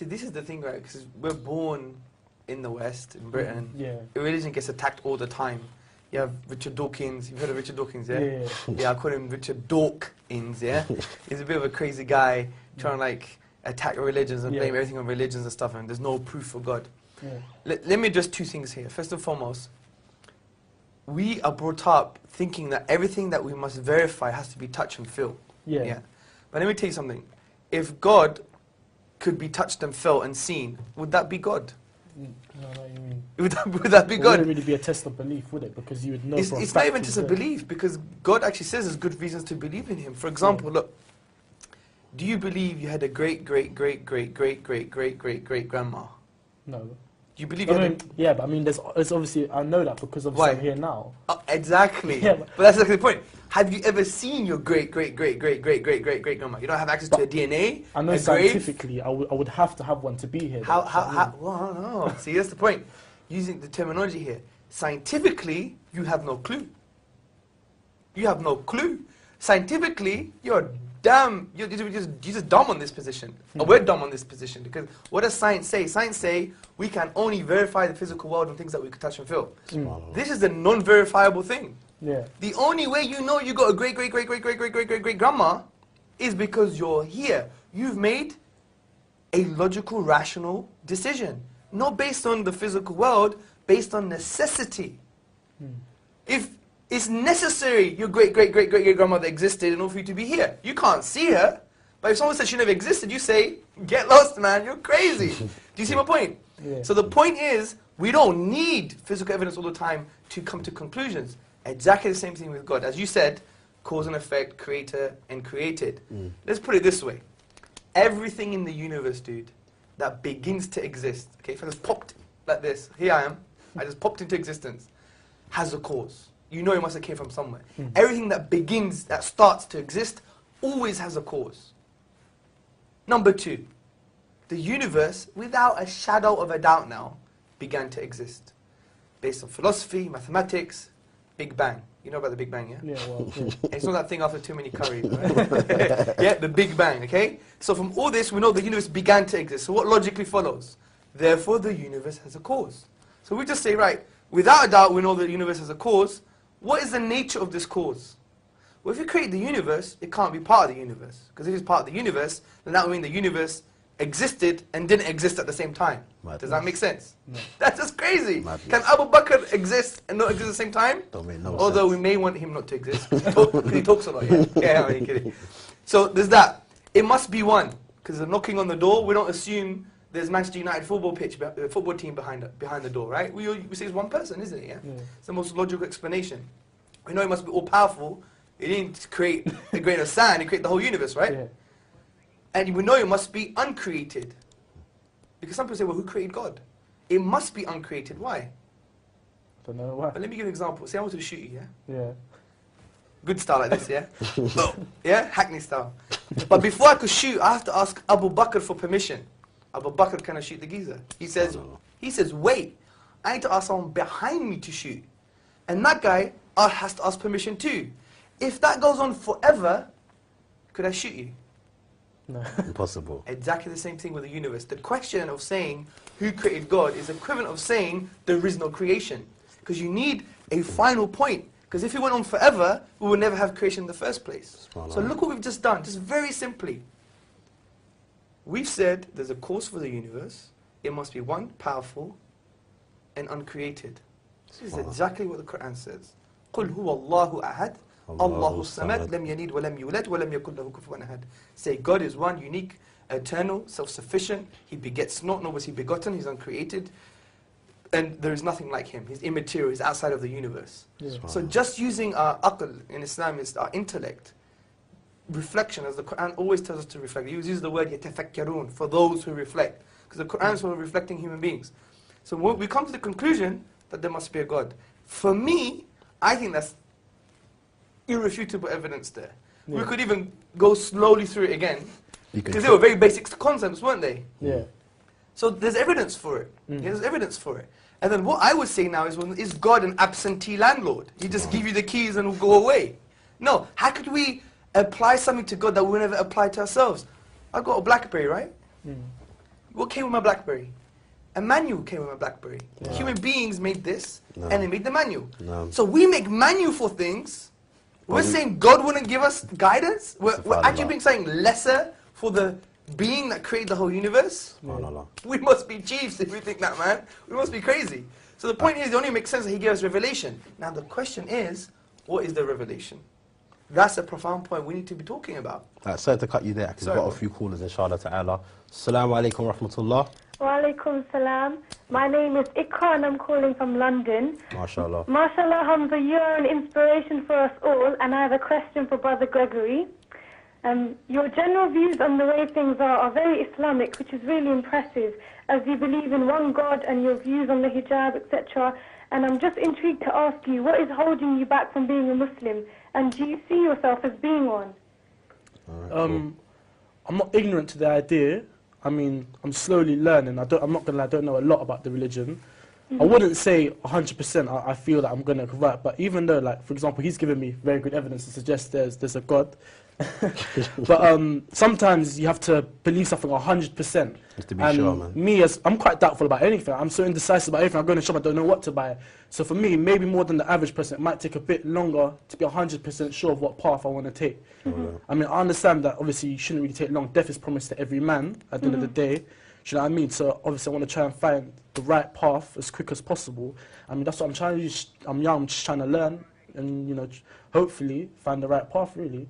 See, this is the thing, right? Because we're born in the West, in Britain. Yeah. Religion gets attacked all the time. You have Richard Dawkins. You've heard of Richard Dawkins, yeah? Yeah. Yeah, I call him Richard Dawkins, yeah? He's a bit of a crazy guy trying to, like, attack religions and blame everything on religions and stuff, and there's no proof for God. Yeah. Let me address two things here. First and foremost, we are brought up thinking that everything that we must verify has to be touch and feel. Yeah. But let me tell you something. If God could be touched and felt and seen, would that be God? No, what you mean. Would that be It God? wouldn't really be a test of belief, would it? Because you would know. It's not even just a belief, because God actually says there's good reasons to believe in Him. For example, look, do you believe you had a great grandma? No. Do you believe you had yeah, but I mean, there's obviously, I know that because obviously I'm here now. Exactly. Yeah, but that's exactly the point. Have you ever seen your great grandma? You don't have access to her DNA. I know scientifically, I would have to have one to be here. How? Well, no. See, that's the point. Using the terminology here, scientifically, you have no clue. You have no clue. Scientifically, you're just dumb on this position. Or we're dumb on this position, because what does science say? Science say we can only verify the physical world and things that we can touch and feel. This is a non-verifiable thing. Yeah. The only way you know you got a great grandma is because you're here. You've made a logical, rational decision, not based on the physical world, based on necessity. If it's necessary your great grandmother existed in order for you to be here. You can't see her, but if someone says she never existed, you say, get lost, man, you're crazy. Do you see my point? Yeah. So the point is, we don't need physical evidence all the time to come to conclusions. Exactly the same thing with God. As you said, cause and effect, creator and created. Let's put it this way. Everything in the universe, dude, that begins to exist, okay, if I just popped like this, here I am, I just popped into existence, has a cause. You know it must have came from somewhere. Everything that begins, that starts to exist, always has a cause. Number two, the universe, without a shadow of a doubt now, began to exist. Based on philosophy, mathematics, Big Bang. You know about the Big Bang, yeah? Yeah, well, yeah. It's not that thing after too many curries, right? Yeah, the Big Bang, okay? So from all this, we know the universe began to exist. So what logically follows? Therefore, the universe has a cause. So we just say, right, without a doubt, we know the universe has a cause. What is the nature of this cause? Well, if you create the universe, it can't be part of the universe. Because if it's part of the universe, then that would mean the universe existed and didn't exist at the same time. Does that make sense? No. That's just crazy. Can Abu Bakr exist and not exist at the same time? Don't make no Although sense. we may want him not to exist, because he talks a lot, yeah. Yeah, I'm only kidding. So there's that. It must be one, because they're knocking on the door. We don't assume there's Manchester United football team behind the door, right? We say it's one person, isn't it? Yeah? It's the most logical explanation. We know he must be all powerful. He didn't create a grain of sand, he created the whole universe, right? Yeah. And we know it must be uncreated. Because some people say, well, who created God? It must be uncreated. Why? Don't know why. But let me give you an example. Say I want to shoot you, yeah? Yeah. Good style like this, yeah? Yeah? Hackney style. But before I could shoot, I have to ask Abu Bakr for permission. Abu Bakr, can I shoot the geezer? He says, wait, I need to ask someone behind me to shoot. And that guy has to ask permission too. If that goes on forever, could I shoot you? No. Impossible. Exactly the same thing with the universe. The question of saying who created God is equivalent of saying there is no creation. Because you need a final point. Because if it went on forever, we would never have creation in the first place. So look what we've just done, just very simply. We've said there's a cause for the universe. It must be one, powerful, and uncreated. This is exactly what the Quran says. قُلْ هُوَ اللَّهُ أَحَدٌ اللَّهُ الصَّمَدُ لَمْ يَلِدْ وَلَمْ يُولَدْ وَلَمْ يَكُنْ لَهُ كُفُوًا أَحَدٌ. Say God is one, unique, eternal, self-sufficient. He begets not, nor was he begotten. He's uncreated. And there is nothing like him. He's immaterial. He's outside of the universe. Yeah. So just using our aql in Islam is our intellect. Reflection, as the Quran always tells us to reflect. He uses the word يَتَفَكَّرُونَ, for those who reflect. Because the Quran is for reflecting human beings. So we come to the conclusion that there must be a God. For me, I think that's irrefutable evidence there. Yeah. We could even go slowly through it again. Because they were very basic concepts, weren't they? Yeah. So there's evidence for it. Yeah, there's evidence for it. And then what I would say now is God an absentee landlord? He just give you the keys and will go away. No. How could we apply something to God that we never apply to ourselves? I've got a BlackBerry, right? What came with my BlackBerry? A manual came with my BlackBerry. Yeah. Human beings made this, No. and they made the manual. No. So we make manual for things. We're saying God wouldn't give us guidance. We're actually being saying lesser for the being that created the whole universe. SubhanAllah. We must be chiefs if we think that, man. We must be crazy. So the point is, it only makes sense that he gave us revelation. Now the question is, what is the revelation? That's a profound point we need to be talking about. Sorry to cut you there, because we've got a few callers, inshallah ta'ala. Assalamu alaikum wa rahmatullah. Wa alaikum salam. My name is Ikra and I'm calling from London. MashaAllah. MashaAllah, Hamza, you're an inspiration for us all, and I have a question for Brother Gregory. Your general views on the way things are very Islamic, which is really impressive, as you believe in one God and your views on the hijab, etc. And I'm just intrigued to ask you, what is holding you back from being a Muslim? And do you see yourself as being one? Right, cool. I'm not ignorant to the idea. I mean, I'm slowly learning. I'm not going to lie, I don't know a lot about the religion. I wouldn't say 100% I feel that I'm going to convert, but even though, like, for example, he's given me very good evidence to suggest there's a God. But sometimes you have to believe something 100%. Just to be sure, man. I'm quite doubtful about anything. I'm so indecisive about everything. I go in the shop, I don't know what to buy. So for me, maybe more than the average person, it might take a bit longer to be 100% sure of what path I want to take. I mean, I understand that obviously you shouldn't really take long. Death is promised to every man at the end of the day. Do you know what I mean? So obviously I want to try and find the right path as quick as possible. I mean, that's what I'm trying to do. I'm young, I'm just trying to learn and, you know, hopefully find the right path, really.